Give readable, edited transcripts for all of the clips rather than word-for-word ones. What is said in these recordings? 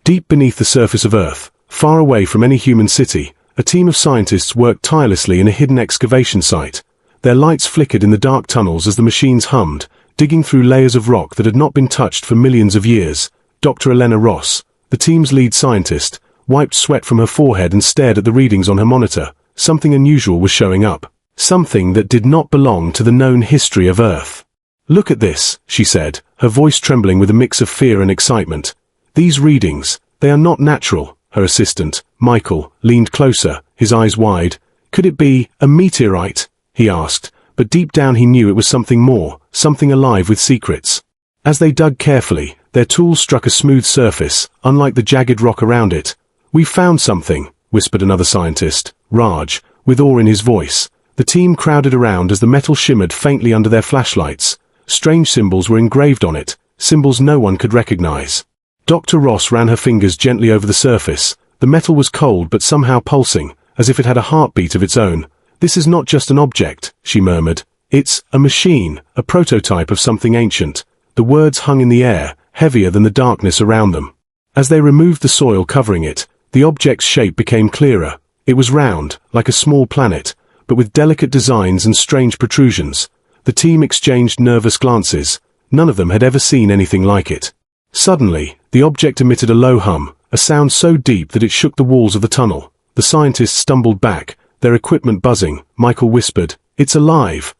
Deep beneath the surface of Earth, far away from any human city, a team of scientists worked tirelessly in a hidden excavation site. Their lights flickered in the dark tunnels as the machines hummed, digging through layers of rock that had not been touched for millions of years. Dr. Elena Ross, the team's lead scientist, wiped sweat from her forehead and stared at the readings on her monitor. Something unusual was showing up. Something that did not belong to the known history of Earth. "Look at this," she said, her voice trembling with a mix of fear and excitement. "These readings, they are not natural." Her assistant, Michael, leaned closer, his eyes wide. "Could it be a meteorite?" he asked, but deep down he knew it was something more, something alive with secrets. As they dug carefully, their tools struck a smooth surface, unlike the jagged rock around it. "We've found something," whispered another scientist, Raj, with awe in his voice. The team crowded around as the metal shimmered faintly under their flashlights. Strange symbols were engraved on it, symbols no one could recognize. Dr. Ross ran her fingers gently over the surface. The metal was cold but somehow pulsing, as if it had a heartbeat of its own. "This is not just an object," she murmured. "It's a machine, a prototype of something ancient." The words hung in the air, heavier than the darkness around them. As they removed the soil covering it, the object's shape became clearer. It was round, like a small planet, but with delicate designs and strange protrusions. The team exchanged nervous glances. None of them had ever seen anything like it. Suddenly, the object emitted a low hum, a sound so deep that it shook the walls of the tunnel. The scientists stumbled back, their equipment buzzing. Michael whispered, "It's alive."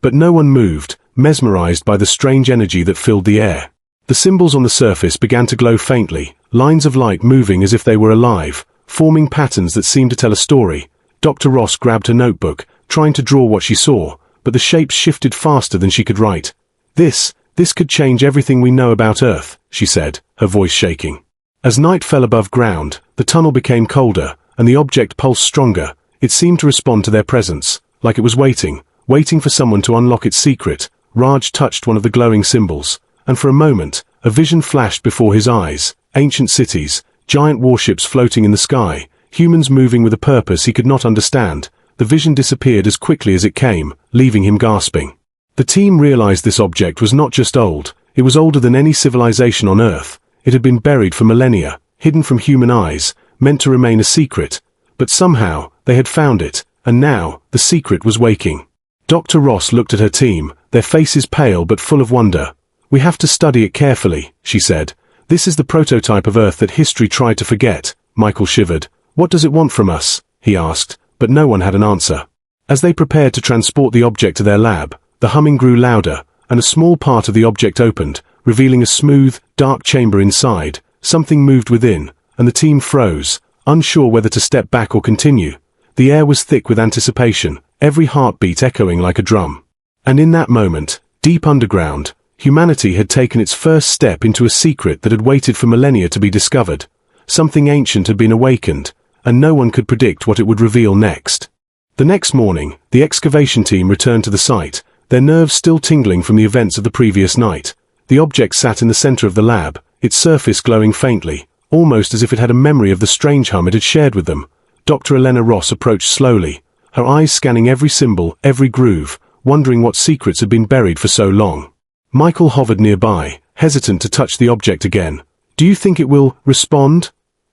But no one moved, mesmerized by the strange energy that filled the air. The symbols on the surface began to glow faintly, lines of light moving as if they were alive, forming patterns that seemed to tell a story. Dr. Ross grabbed her notebook, trying to draw what she saw, but the shapes shifted faster than she could write. This could change everything we know about Earth," she said, her voice shaking. As night fell above ground, the tunnel became colder, and the object pulsed stronger. It seemed to respond to their presence, like it was waiting for someone to unlock its secret. Raj touched one of the glowing symbols, and for a moment, a vision flashed before his eyes. Ancient cities, giant warships floating in the sky, humans moving with a purpose he could not understand. The vision disappeared as quickly as it came, leaving him gasping. The team realized this object was not just old, it was older than any civilization on Earth. It had been buried for millennia, hidden from human eyes, meant to remain a secret. But somehow, they had found it, and now, the secret was waking. Dr. Ross looked at her team, their faces pale but full of wonder. "We have to study it carefully," she said. "This is the prototype of Earth that history tried to forget." Michael shivered. "What does it want from us?" he asked, but no one had an answer. As they prepared to transport the object to their lab, the humming grew louder, and a small part of the object opened, revealing a smooth, dark chamber inside. Something moved within, and the team froze, unsure whether to step back or continue. The air was thick with anticipation, every heartbeat echoing like a drum. And in that moment, deep underground, humanity had taken its first step into a secret that had waited for millennia to be discovered. Something ancient had been awakened, and no one could predict what it would reveal next. The next morning, the excavation team returned to the site, their nerves still tingling from the events of the previous night. The object sat in the center of the lab, its surface glowing faintly, almost as if it had a memory of the strange hum it had shared with them. Dr. Elena Ross approached slowly, her eyes scanning every symbol, every groove, wondering what secrets had been buried for so long. Michael hovered nearby, hesitant to touch the object again. "Do you think it will respond?"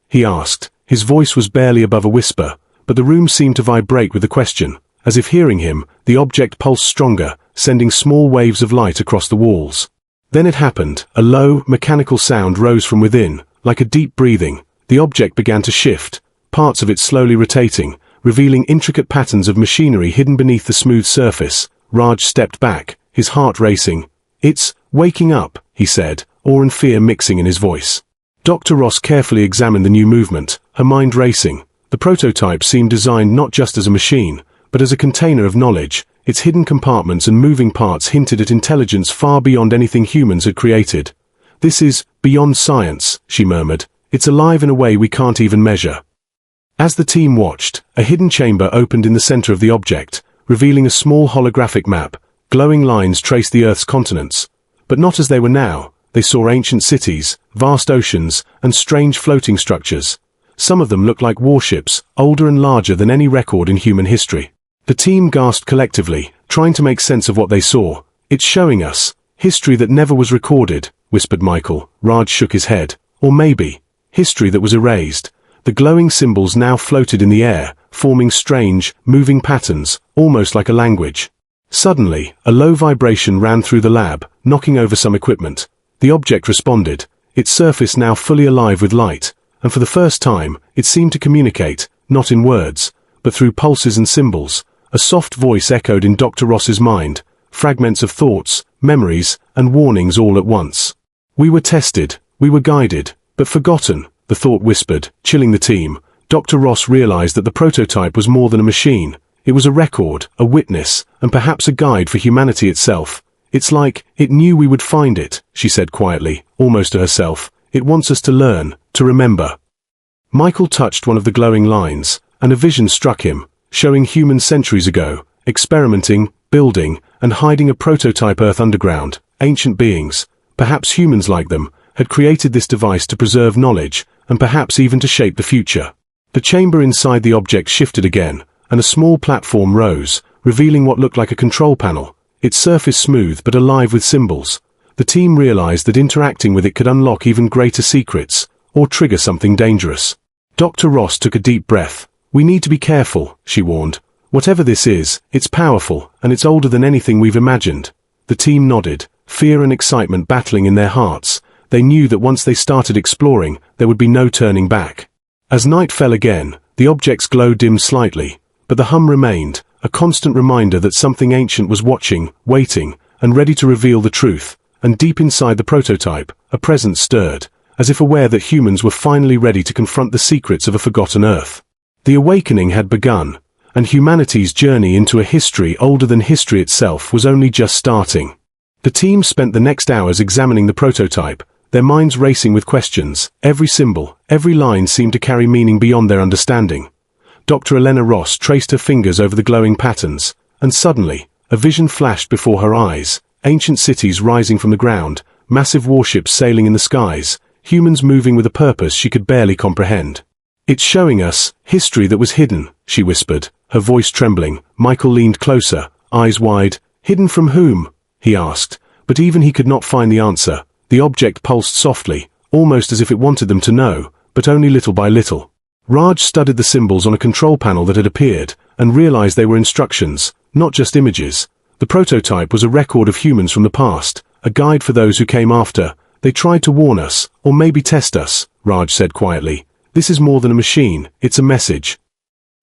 he asked. His voice was barely above a whisper, but the room seemed to vibrate with the question. As if hearing him, the object pulsed stronger, sending small waves of light across the walls. Then it happened. A low, mechanical sound rose from within, like a deep breathing. The object began to shift, parts of it slowly rotating, revealing intricate patterns of machinery hidden beneath the smooth surface. Raj stepped back, his heart racing. "It's waking up," he said, awe and fear mixing in his voice. Dr. Ross carefully examined the new movement, her mind racing. The prototype seemed designed not just as a machine, but as a container of knowledge. Its hidden compartments and moving parts hinted at intelligence far beyond anything humans had created. "This is beyond science," she murmured. "It's alive in a way we can't even measure." As the team watched, a hidden chamber opened in the center of the object, revealing a small holographic map. Glowing lines traced the Earth's continents. But not as they were now. They saw ancient cities, vast oceans, and strange floating structures. Some of them looked like warships, older and larger than any record in human history. The team gasped collectively, trying to make sense of what they saw. "It's showing us history that never was recorded," whispered Michael. Raj shook his head. "Or maybe," history that was erased. The glowing symbols now floated in the air, forming strange, moving patterns, almost like a language. Suddenly, a low vibration ran through the lab, knocking over some equipment. The object responded, its surface now fully alive with light, and for the first time, it seemed to communicate, not in words, but through pulses and symbols. A soft voice echoed in Dr. Ross's mind, fragments of thoughts, memories, and warnings all at once. We were tested, we were guided, but forgotten, the thought whispered, chilling the team. Dr. Ross realized that the prototype was more than a machine. It was a record, a witness, and perhaps a guide for humanity itself. It's like, it knew we would find it, she said quietly, almost to herself. It wants us to learn, to remember. Michael touched one of the glowing lines, and a vision struck him, showing humans centuries ago, experimenting, building, and hiding a prototype Earth underground. Ancient beings, perhaps humans like them, had created this device to preserve knowledge, and perhaps even to shape the future. The chamber inside the object shifted again, and a small platform rose, revealing what looked like a control panel, its surface smooth but alive with symbols. The team realized that interacting with it could unlock even greater secrets, or trigger something dangerous. Dr. Ross took a deep breath. We need to be careful, she warned. Whatever this is, it's powerful, and it's older than anything we've imagined. The team nodded, fear and excitement battling in their hearts. They knew that once they started exploring, there would be no turning back. As night fell again, the object's glow dimmed slightly, but the hum remained, a constant reminder that something ancient was watching, waiting, and ready to reveal the truth. And deep inside the prototype, a presence stirred, as if aware that humans were finally ready to confront the secrets of a forgotten Earth. The awakening had begun, and humanity's journey into a history older than history itself was only just starting. The team spent the next hours examining the prototype, their minds racing with questions. Every symbol, every line seemed to carry meaning beyond their understanding. Dr. Elena Ross traced her fingers over the glowing patterns, and suddenly, a vision flashed before her eyes. Ancient cities rising from the ground, massive warships sailing in the skies, humans moving with a purpose she could barely comprehend. It's showing us history that was hidden, she whispered, her voice trembling. Michael leaned closer, eyes wide. Hidden from whom? He asked, but even he could not find the answer. The object pulsed softly, almost as if it wanted them to know, but only little by little. Raj studied the symbols on a control panel that had appeared, and realized they were instructions, not just images. The prototype was a record of humans from the past, a guide for those who came after. They tried to warn us, or maybe test us, Raj said quietly. This is more than a machine, it's a message.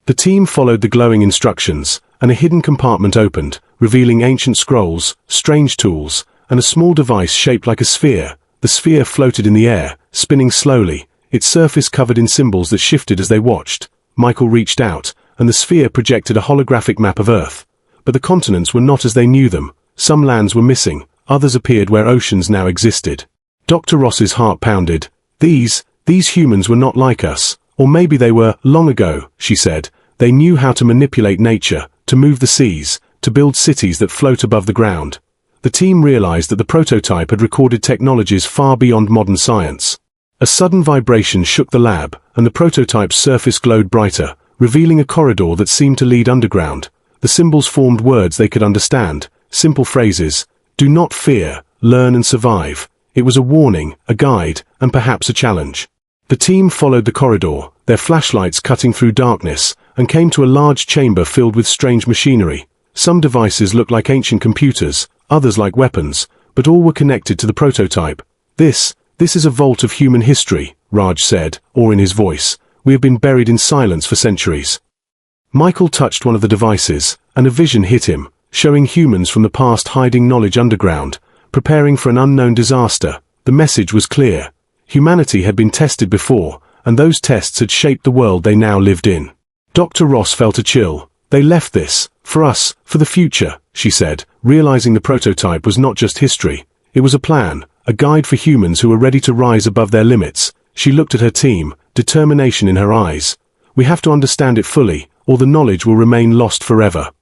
The team followed the glowing instructions, and a hidden compartment opened, revealing ancient scrolls, strange tools, and a small device shaped like a sphere. The sphere floated in the air, spinning slowly, its surface covered in symbols that shifted as they watched. Michael reached out, and the sphere projected a holographic map of Earth. But the continents were not as they knew them. Some lands were missing, others appeared where oceans now existed. Dr. Ross's heart pounded. These humans were not like us. Or maybe they were, long ago, she said. They knew how to manipulate nature, to move the seas, to build cities that float above the ground. The team realized that the prototype had recorded technologies far beyond modern science. A sudden vibration shook the lab, and the prototype's surface glowed brighter, revealing a corridor that seemed to lead underground. The symbols formed words they could understand, simple phrases. Do not fear, learn and survive. It was a warning, a guide, and perhaps a challenge. The team followed the corridor, their flashlights cutting through darkness, and came to a large chamber filled with strange machinery. Some devices looked like ancient computers, others like weapons, but all were connected to the prototype. This is a vault of human history, Raj said, awe in his voice. We have been buried in silence for centuries. Michael touched one of the devices, and a vision hit him, showing humans from the past hiding knowledge underground, preparing for an unknown disaster. The message was clear. Humanity had been tested before, and those tests had shaped the world they now lived in. Dr. Ross felt a chill. They left this, for us, for the future, she said, realizing the prototype was not just history. It was a plan, a guide for humans who were ready to rise above their limits. She looked at her team, determination in her eyes. We have to understand it fully, or the knowledge will remain lost forever.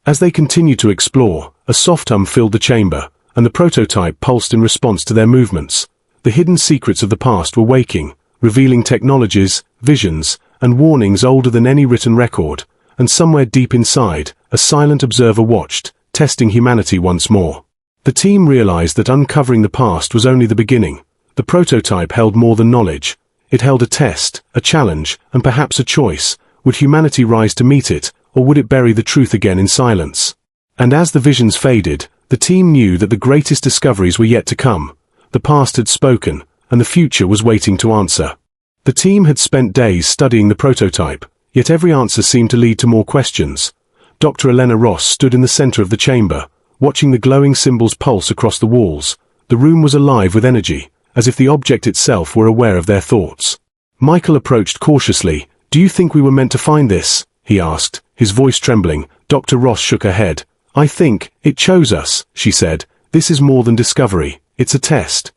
As they continued to explore, a soft hum filled the chamber, and the prototype pulsed in response to their movements. The hidden secrets of the past were waking, revealing technologies, visions, and warnings older than any written record. And somewhere deep inside, a silent observer watched, testing humanity once more. The team realized that uncovering the past was only the beginning. The prototype held more than knowledge. It held a test, a challenge, and perhaps a choice. Would humanity rise to meet it, or would it bury the truth again in silence? And as the visions faded, the team knew that the greatest discoveries were yet to come. The past had spoken, and the future was waiting to answer. The team had spent days studying the prototype, yet every answer seemed to lead to more questions. Dr. Elena Ross stood in the center of the chamber, watching the glowing symbols pulse across the walls. The room was alive with energy, as if the object itself were aware of their thoughts. Michael approached cautiously. "Do you think we were meant to find this?" he asked, his voice trembling. Dr. Ross shook her head. "I think it chose us," she said. "This is more than discovery, it's a test."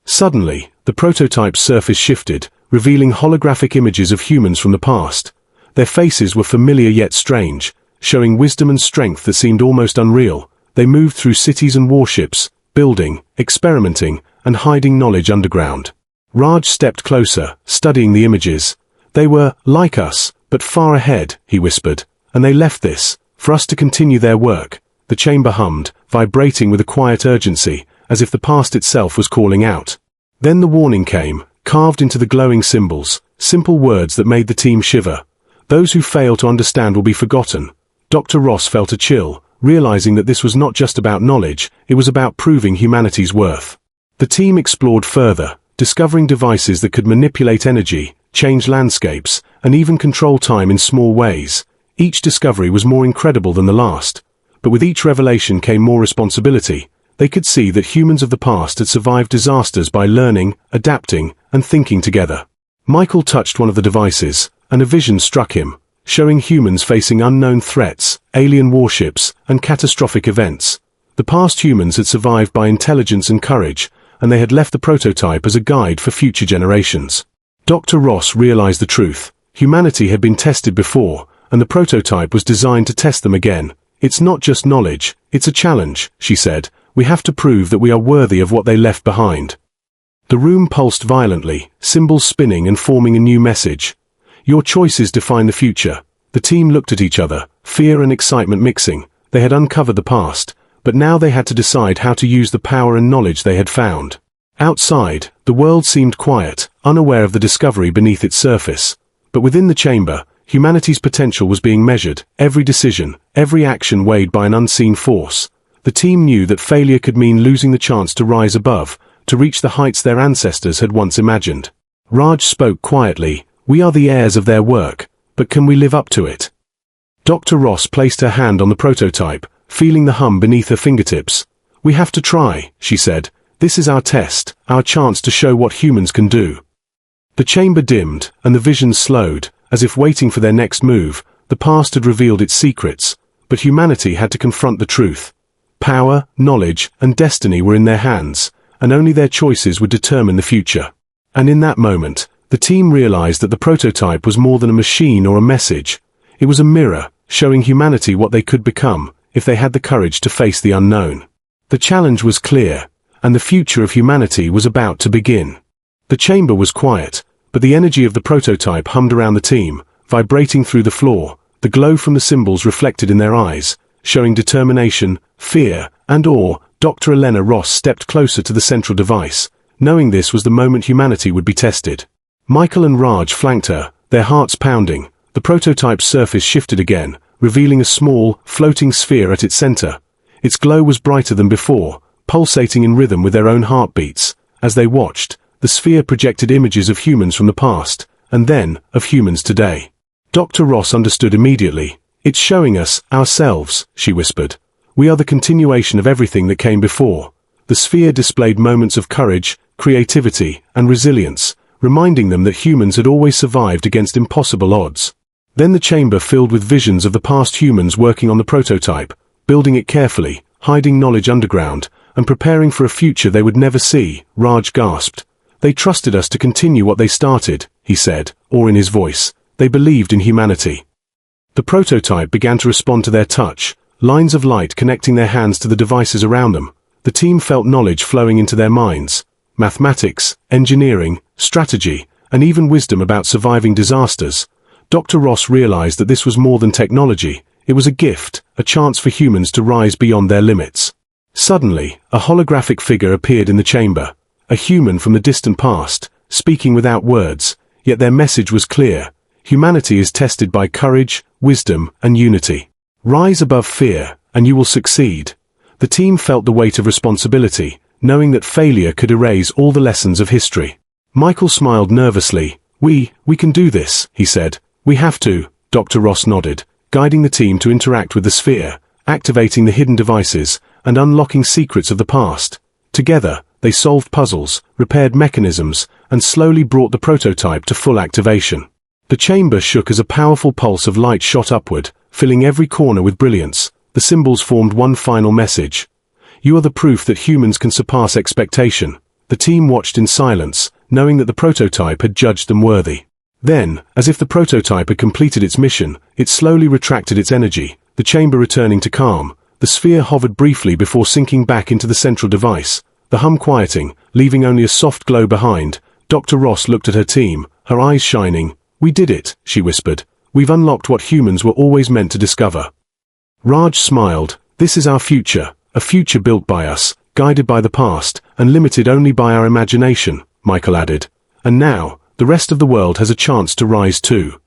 Suddenly, the prototype's surface shifted, revealing holographic images of humans from the past. Their faces were familiar yet strange, showing wisdom and strength that seemed almost unreal. They moved through cities and warships, building, experimenting, and hiding knowledge underground. Raj stepped closer, studying the images. "They were like us, but far ahead," he whispered, "and they left this for us to continue their work." The chamber hummed, vibrating with a quiet urgency, as if the past itself was calling out. Then the warning came, carved into the glowing symbols, simple words that made the team shiver. "Those who fail to understand will be forgotten." Dr. Ross felt a chill, realizing that this was not just about knowledge, it was about proving humanity's worth. The team explored further, discovering devices that could manipulate energy, change landscapes, and even control time in small ways. Each discovery was more incredible than the last. But with each revelation came more responsibility. They could see that humans of the past had survived disasters by learning, adapting, and thinking together. Michael touched one of the devices, and a vision struck him, showing humans facing unknown threats, alien warships, and catastrophic events. The past humans had survived by intelligence and courage, and they had left the prototype as a guide for future generations. Dr. Ross realized the truth. Humanity had been tested before, and the prototype was designed to test them again. "It's not just knowledge, it's a challenge," she said. "We have to prove that we are worthy of what they left behind." The room pulsed violently, symbols spinning and forming a new message. "Your choices define the future." The team looked at each other, fear and excitement mixing. They had uncovered the past, but now they had to decide how to use the power and knowledge they had found. Outside, the world seemed quiet, unaware of the discovery beneath its surface. But within the chamber, humanity's potential was being measured, every decision, every action weighed by an unseen force. The team knew that failure could mean losing the chance to rise above, to reach the heights their ancestors had once imagined. Raj spoke quietly. "We are the heirs of their work, but can we live up to it?" Dr. Ross placed her hand on the prototype, feeling the hum beneath her fingertips. "We have to try," she said. "This is our test, our chance to show what humans can do." The chamber dimmed, and the visions slowed, as if waiting for their next move. The past had revealed its secrets, but humanity had to confront the truth. Power, knowledge, and destiny were in their hands, and only their choices would determine the future. And in that moment, the team realized that the prototype was more than a machine or a message. It was a mirror, showing humanity what they could become, if they had the courage to face the unknown. The challenge was clear, and the future of humanity was about to begin. The chamber was quiet, but the energy of the prototype hummed around the team, vibrating through the floor. The glow from the symbols reflected in their eyes, showing determination, fear, and awe. Dr. Elena Ross stepped closer to the central device, knowing this was the moment humanity would be tested. Michael and Raj flanked her, their hearts pounding. The prototype's surface shifted again, revealing a small, floating sphere at its center. Its glow was brighter than before, pulsating in rhythm with their own heartbeats. As they watched, the sphere projected images of humans from the past, and then, of humans today. Dr. Ross understood immediately. "It's showing us, ourselves," she whispered. "We are the continuation of everything that came before." The sphere displayed moments of courage, creativity, and resilience, reminding them that humans had always survived against impossible odds. Then the chamber filled with visions of the past humans working on the prototype, building it carefully, hiding knowledge underground, and preparing for a future they would never see. Raj gasped. "They trusted us to continue what they started," he said, awe in his voice. "They believed in humanity." The prototype began to respond to their touch, lines of light connecting their hands to the devices around them. The team felt knowledge flowing into their minds. Mathematics, engineering, strategy, and even wisdom about surviving disasters. Dr. Ross realized that this was more than technology. It was a gift, a chance for humans to rise beyond their limits. Suddenly, a holographic figure appeared in the chamber. A human from the distant past, speaking without words, yet their message was clear. Humanity is tested by courage, wisdom, and unity. Rise above fear, and you will succeed. The team felt the weight of responsibility, knowing that failure could erase all the lessons of history. Michael smiled nervously. We can do this, he said. We have to, Dr. Ross nodded, guiding the team to interact with the sphere, activating the hidden devices, and unlocking secrets of the past. Together, they solved puzzles, repaired mechanisms, and slowly brought the prototype to full activation. The chamber shook as a powerful pulse of light shot upward, filling every corner with brilliance. The symbols formed one final message. You are the proof that humans can surpass expectation. The team watched in silence, knowing that the prototype had judged them worthy. Then, as if the prototype had completed its mission, it slowly retracted its energy, the chamber returning to calm. The sphere hovered briefly before sinking back into the central device, the hum quieting, leaving only a soft glow behind. Dr. Ross looked at her team, her eyes shining. We did it, she whispered. We've unlocked what humans were always meant to discover. Raj smiled. This is our future, a future built by us, guided by the past, and limited only by our imagination, Michael added. And now, the rest of the world has a chance to rise too.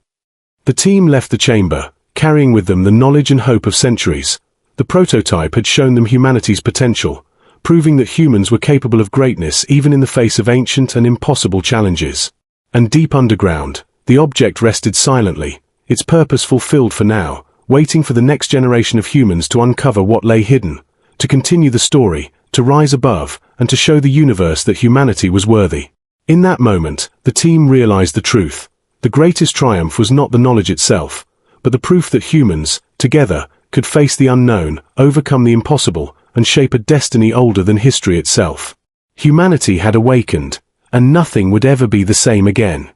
The team left the chamber, carrying with them the knowledge and hope of centuries. The prototype had shown them humanity's potential, proving that humans were capable of greatness even in the face of ancient and impossible challenges. And deep underground, the object rested silently, its purpose fulfilled for now, waiting for the next generation of humans to uncover what lay hidden, to continue the story, to rise above, and to show the universe that humanity was worthy. In that moment, the team realized the truth. The greatest triumph was not the knowledge itself, but the proof that humans, together, could face the unknown, overcome the impossible, and shape a destiny older than history itself. Humanity had awakened, and nothing would ever be the same again.